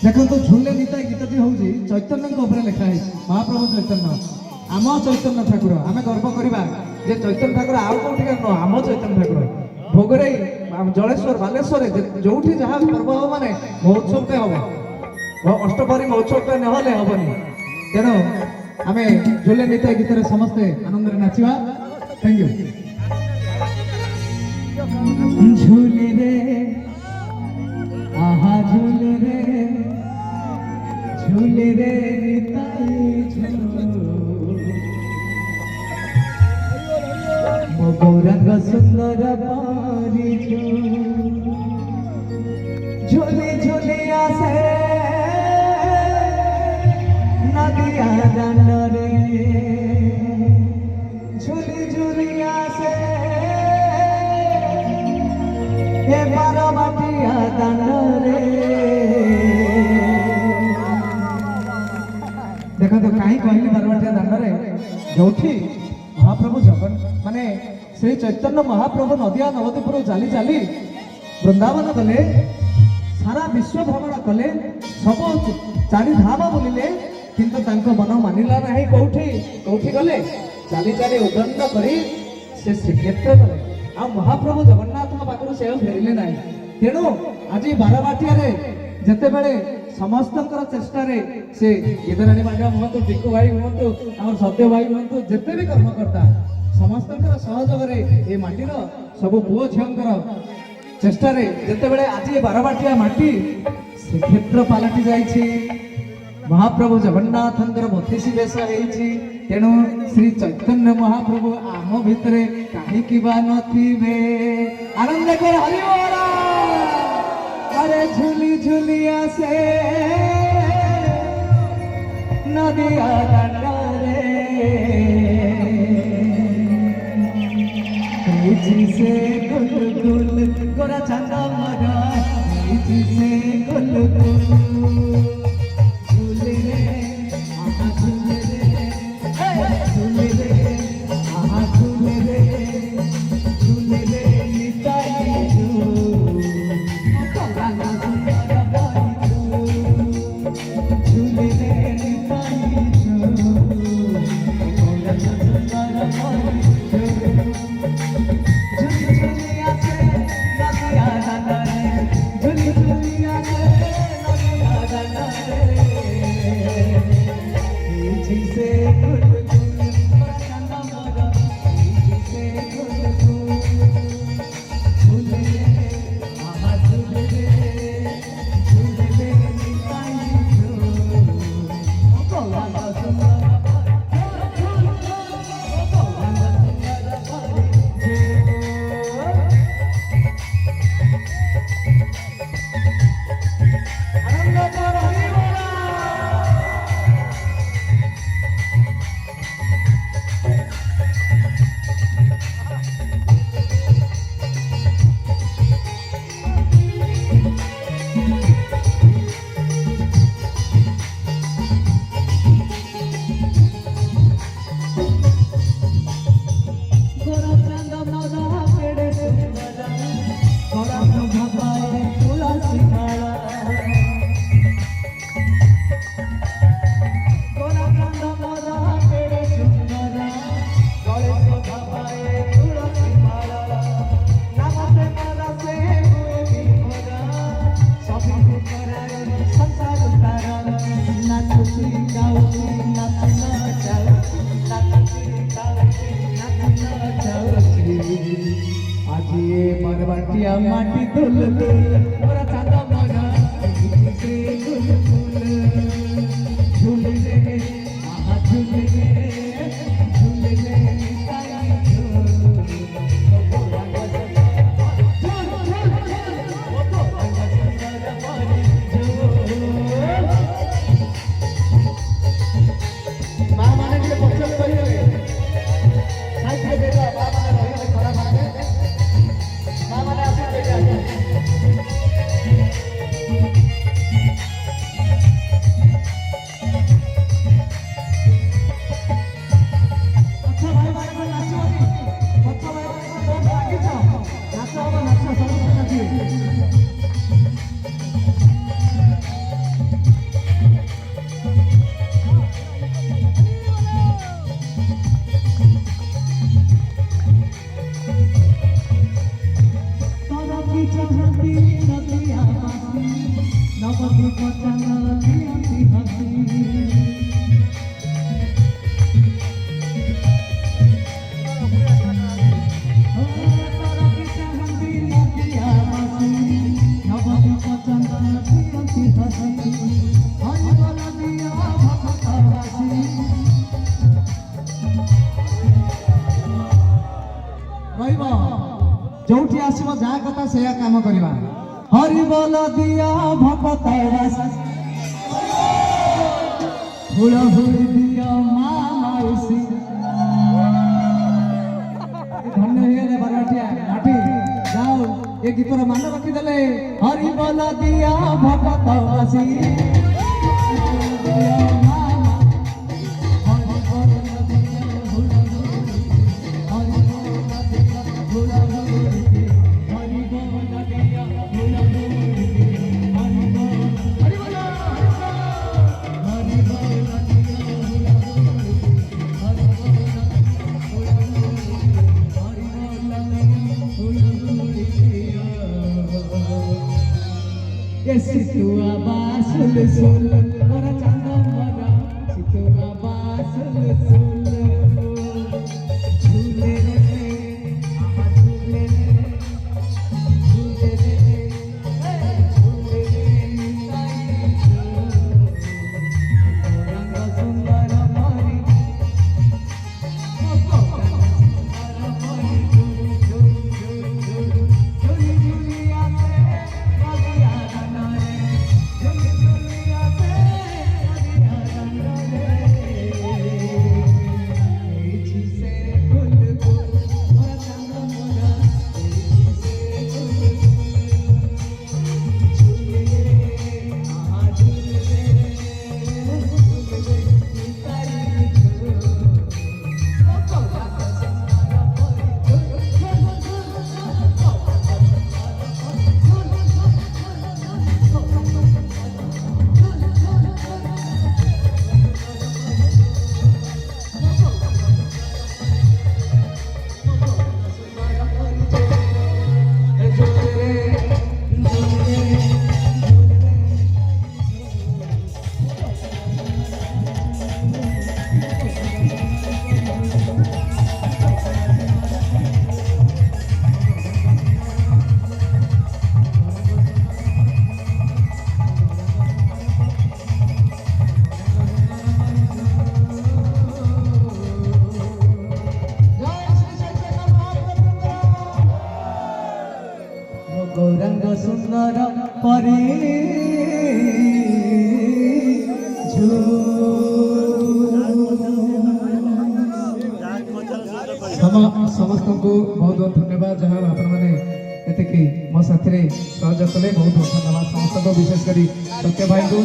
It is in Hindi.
देखो तो झूले निताई गीतटी हूँ चैतन्य लिखा है महाप्रभु चैतन्य आम चैतन्य ठाकुर आम गर्व करवा जे चैतन्य ठाकुर आउ कौटी नुह आम चैतन्य ठाकुर भोगरे जलेश्वर बालेश्वर जो जहाँ पर्व हम माने महोत्सव हम अष्टपहरी महोत्सव नहले हेनी तेणु आम झूले निताई गीत समस्ते आनंद नाचा थैंक यू झूले रे आहा झूले रे निताई मो गौरंग सुंदर पारी झूले झूले आसे नदिया दान रे झूले झूले आसे हे बारमाटिया दान रे देखो तो कहीं कहली बारमाटिया दान रे जो महाप्रभु जगन माने श्री चैतन्य महाप्रभु नदिया नवदीपुर चली चली वृंदावन गले सारा विश्व भ्रमण कले सब चारि धाम बुलिले किंतु तांको मन मानिला नहीं कोठी कोठी गले चली चली उदंड करी से श्रीक्षेत्र गले आ महाप्रभु जगन्नाथ पाखु से फेरिले नहीं तेणु आज बारमाटिया रे जते बेले समस्तंकर चेष्टा रे से गीतराणी मांडा हुंतु टिकू भाई हुंतु आम सत्य भाई हुंतु जते भी कर्मकर्ता समस्तंकर सहयोग रे ए माटीर सब पुओ झियंकर चेष्टा रे जते बेले आज बारमाटिया माटी श्रीक्षेत्र पालटि जाइछि महाप्रभु जगन्नाथंकर 32 वेश हेछि तेणु श्री चैतन्य महाप्रभु आम भितरे काहे किबा नथिबे आनंद कर हरि बोल अरे झूली झूली आसे नदिया दान रे से गुल गुल गोरा चंदा मरा से गुल गुल झूले रे आहा झूले रे आहा झूले रे निताई झूले रे बारमाटिया माटी दुल दुल चांदा मरा से गुल गुल झूले रे आहा झूले रे जोठी आसव जहाँ कथा से काम करवा हरि बोल दिया भक्त फूल फूल दिया माउसी धन्य हो बरवाटिया लाठी जाओ ये गीतर मान रखीदे हरि बोल दिया भक्त सितुआ बासुल सुल मोरा चांदा मोरा सितुआ बासुल सुल झूले रे आहा झूले रे झूले रे झूले रे रंग सुंदर मोरी गौरंग सुंदर परे समस्त को बहुत बहुत धन्यवाद जहाँ आपण मैंने एतिकी मो साथी सहयोग कले बहुत बहुत धन्यवाद समस्त को विशेष करी सत्य भाई को।